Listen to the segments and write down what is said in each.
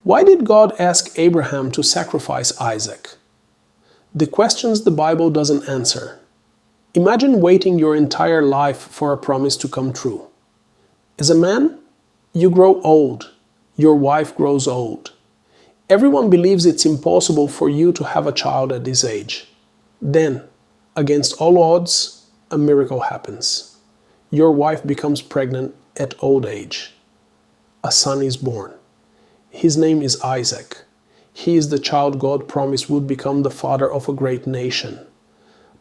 Why did God ask Abraham to sacrifice Isaac? The questions the Bible doesn't answer. Imagine waiting your entire life for a promise to come true. As a man, you grow old. Your wife grows old. Everyone believes it's impossible for you to have a child at this age. Then, against all odds, a miracle happens. Your wife becomes pregnant at old age. A son is born. His name is Isaac. He is the child God promised would become the father of a great nation.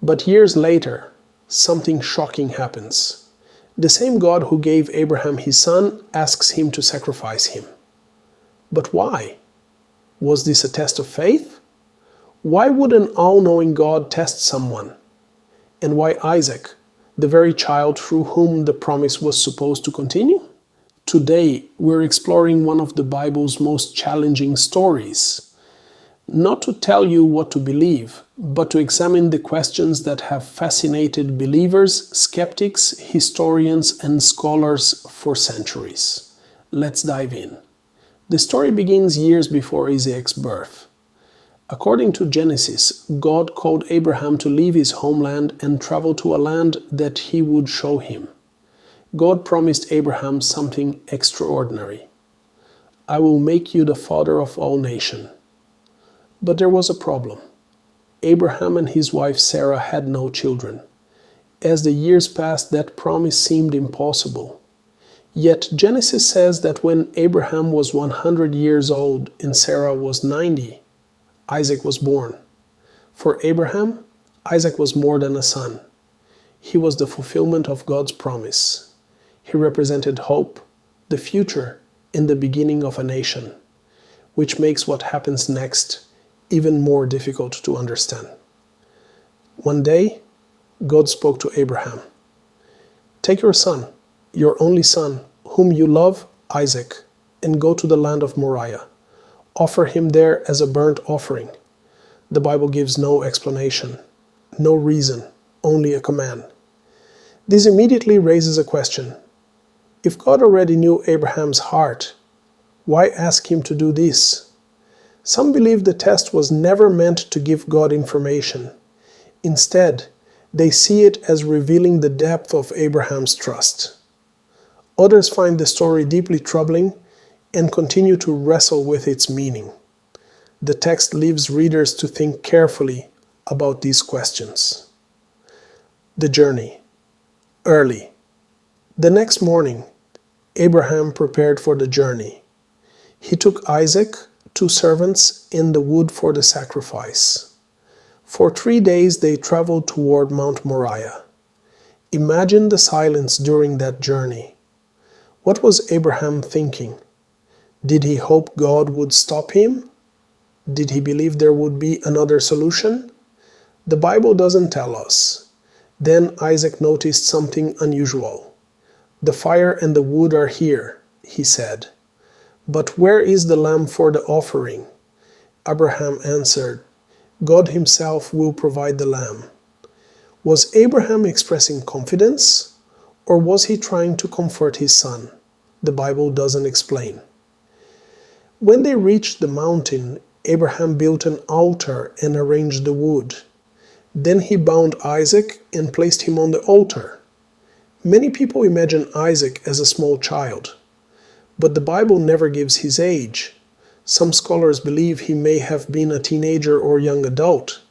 But years later, something shocking happens. The same God who gave Abraham his son asks him to sacrifice him. But why? Was this a test of faith? Why would an all-knowing God test someone? And why Isaac, the very child through whom the promise was supposed to continue? Today, we're exploring one of the Bible's most challenging stories. Not to tell you what to believe, but to examine the questions that have fascinated believers, skeptics, historians, and scholars for centuries. Let's dive in. The story begins years before Isaac's birth. According to Genesis, God called Abraham to leave his homeland and travel to a land that he would show him. God promised Abraham something extraordinary. I will make you the father of all nations. But there was a problem. Abraham and his wife Sarah had no children. As the years passed, that promise seemed impossible. Yet Genesis says that when Abraham was 100 years old and Sarah was 90, Isaac was born. For Abraham, Isaac was more than a son. He was the fulfillment of God's promise. He represented hope, the future, and the beginning of a nation, which makes what happens next even more difficult to understand. One day, God spoke to Abraham. Take your son, your only son, whom you love, Isaac, and go to the land of Moriah. Offer him there as a burnt offering. The Bible gives no explanation, no reason, only a command. This immediately raises a question. If God already knew Abraham's heart, why ask him to do this? Some believe the test was never meant to give God information. Instead, they see it as revealing the depth of Abraham's trust. Others find the story deeply troubling and continue to wrestle with its meaning. The text leaves readers to think carefully about these questions. The journey. Early. The next morning, Abraham prepared for the journey. He took Isaac, 2 servants, and the wood for the sacrifice. For 3 days they traveled toward Mount Moriah. Imagine the silence during that journey. What was Abraham thinking? Did he hope God would stop him? Did he believe there would be another solution? The Bible doesn't tell us. Then Isaac noticed something unusual. The fire and the wood are here, he said. But where is the lamb for the offering? Abraham answered, God himself will provide the lamb. Was Abraham expressing confidence, or was he trying to comfort his son? The Bible doesn't explain. When they reached the mountain, Abraham built an altar and arranged the wood. Then he bound Isaac and placed him on the altar. Many people imagine Isaac as a small child. But the Bible never gives his age. Some scholars believe he may have been a teenager or young adult.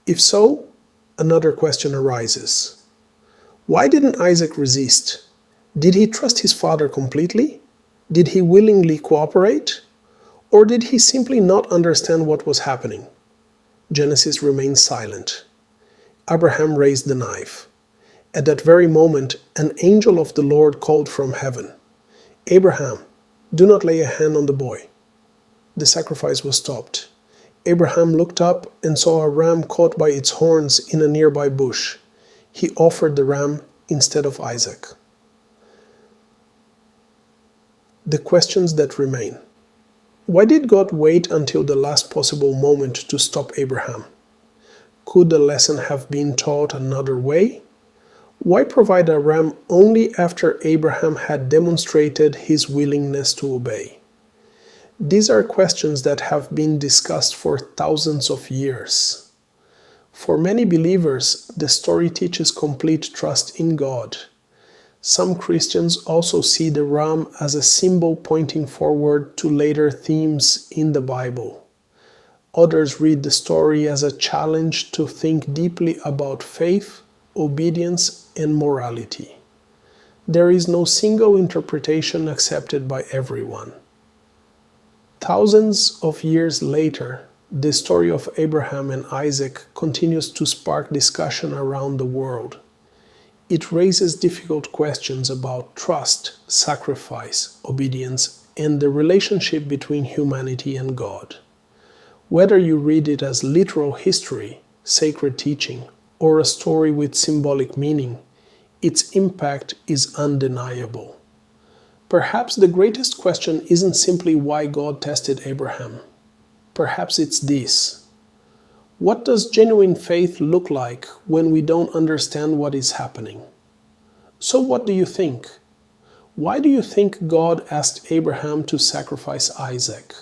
If so, another question arises. Why didn't Isaac resist? Did he trust his father completely? Did he willingly cooperate? Or did he simply not understand what was happening? Genesis remains silent. Abraham raised the knife. At that very moment, an angel of the Lord called from heaven. Abraham, do not lay a hand on the boy. The sacrifice was stopped. Abraham looked up and saw a ram caught by its horns in a nearby bush. He offered the ram instead of Isaac. The questions that remain. Why did God wait until the last possible moment to stop Abraham? Could the lesson have been taught another way? Why provide a ram only after Abraham had demonstrated his willingness to obey? These are questions that have been discussed for thousands of years. For many believers, the story teaches complete trust in God. Some Christians also see the ram as a symbol pointing forward to later themes in the Bible. Others read the story as a challenge to think deeply about faith, obedience, and morality. There is no single interpretation accepted by everyone. Thousands of years later, the story of Abraham and Isaac continues to spark discussion around the world. It raises difficult questions about trust, sacrifice, obedience, and the relationship between humanity and God. Whether you read it as literal history, sacred teaching, or a story with symbolic meaning, its impact is undeniable. Perhaps the greatest question isn't simply why God tested Abraham. Perhaps it's this: what does genuine faith look like when we don't understand what is happening? So what do you think? Why do you think God asked Abraham to sacrifice Isaac?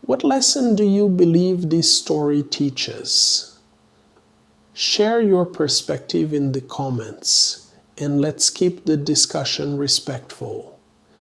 What lesson do you believe this story teaches? Share your perspective in the comments, and let's keep the discussion respectful.